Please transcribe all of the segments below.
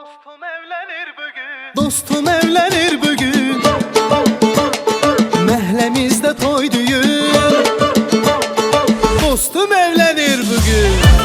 Dostum evlenir bugün. Dostum evlenir bugün. Məhləmizdə toy düyün. Dostum evlenir bugün.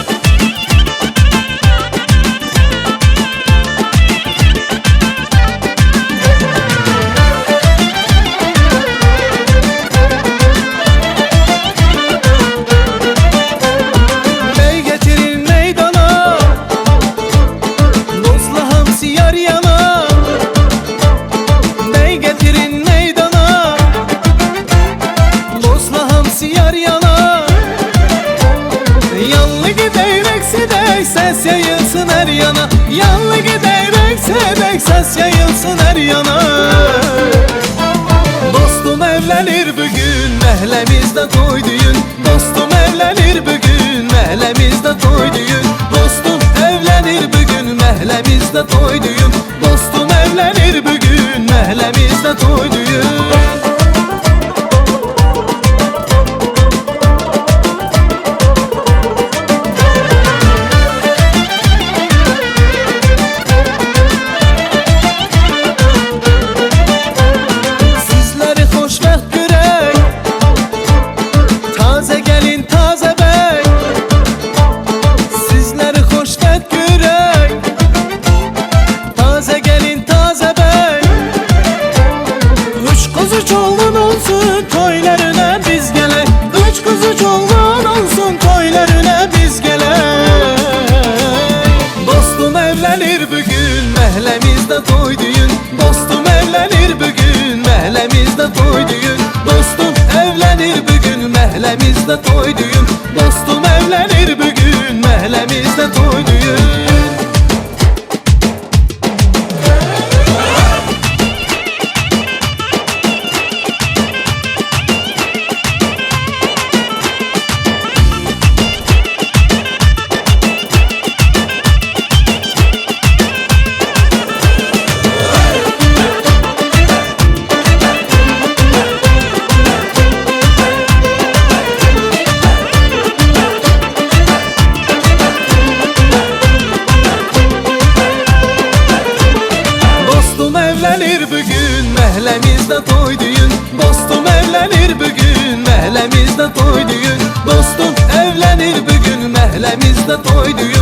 Ses yayılsın her yana. Yanlı giderek sedek ses yayılsın her yana. Dostum evlenir bugün, məhləmizdə toy düyün. Dostum evlenir bugün, məhləmizdə toy düyün. Dostum evlenir bugün, məhləmizdə toy düyün. Dostum evlenir bugün, məhləmizdə toy düyün. Üç oğlan olsun toylarına biz gelek. Üç kız oğlan olsun toylarına biz gelek. Dostum evlenir bugün, məhləmizdə toy düyün. Dostum evlenir bugün, məhləmizdə toy düyün. Dostum evlenir bugün, məhləmizdə toy düyün. Dostum evlenir bugün, məhləmizdə toy düyün. Evlenir bugün, məhləmizdə toy düyün. Dostum evlenir bugün, məhləmizdə toy düyün. Dostum evlenir bugün, məhləmizdə toy düyün.